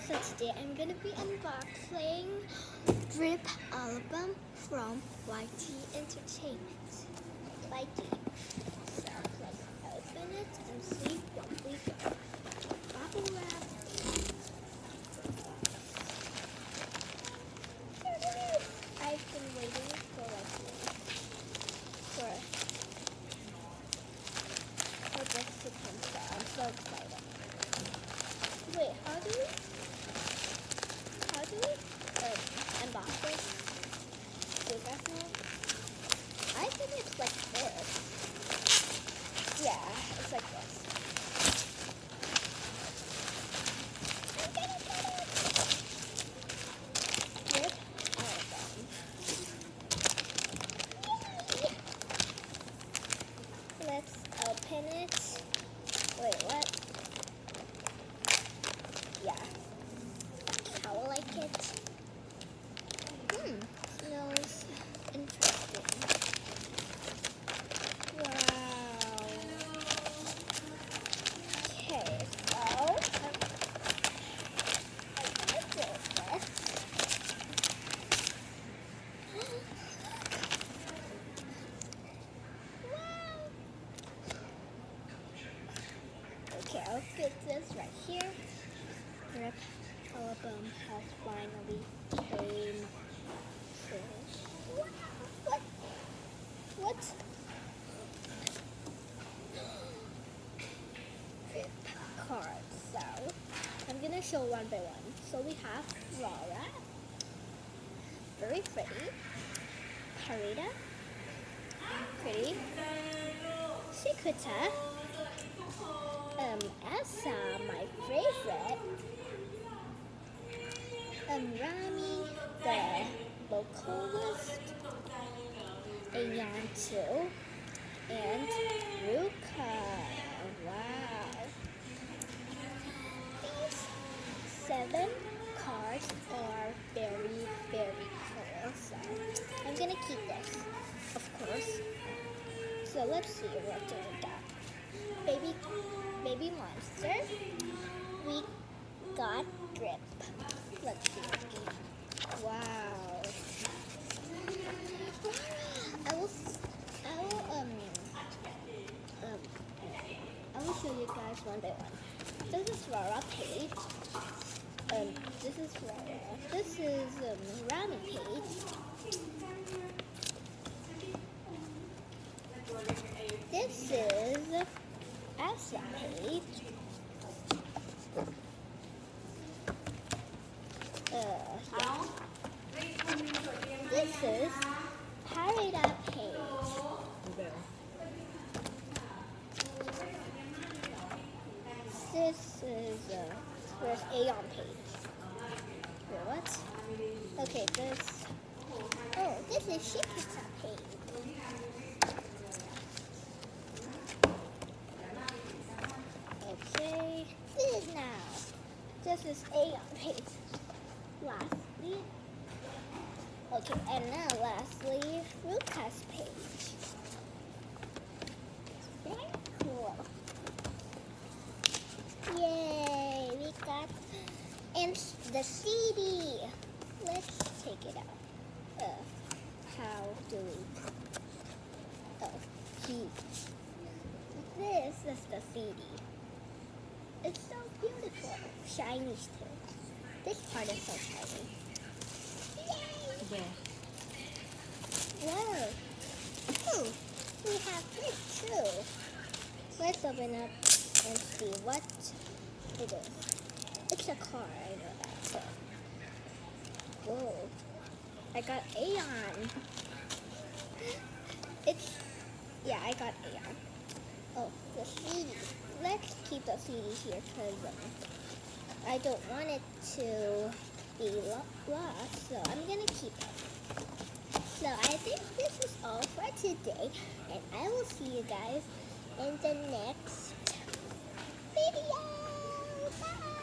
So today I'm gonna be unboxing Drip album from YT Entertainment. YT. So let's open it and see what we got. Bubble wrap. Here it is. I've been waiting for this to come, so I'm so excited. Wait, how do we unbox this? Do you guys know? I think it's like this. Yeah, it's like this. I'm gonna get it. Drip album. Yay! Let's open it. Wait, what? Yeah. How I like it. Smells interesting. Wow. Okay, so I'm gonna do this. Wow. Okay, I'll put this right here. Drip album has finally came. Wow! What? Drip cards. So I'm gonna show one by one. So we have Laura, very pretty. Parita, pretty. Secreta. Elsa, my favorite. Rami, the vocalist. Ayan too. And Ruka. Wow. These 7 cards are very, very cool. So I'm gonna keep this, of course. So let's see what do we got. Babymonster. We got Drip. Let's see. Wow. I will show you guys one by one. This is Rara Page. This is Rara. This is Rami Page. This is Asa Page. This is Parita Page. This is where's Aeon Page? Wait, what? Okay, this is Shikita Page. Okay, this is Aeon Page. Lastly, Ruka's Page. Very cool. Yay, we got and the CD. Let's take it out. How do we? This is the CD. It's so beautiful. Shiny still. This part is so shiny. Yay! Yeah. Whoa. Oh, we have this too. Let's open up and see what it is. It's a car, I know that. So. Whoa. I got Aeon. I got Aeon. Oh, the CD. Let's keep the CD here because I don't want it to be lost, so I'm gonna keep it. So I think this is all for today, and I will see you guys in the next video. Bye!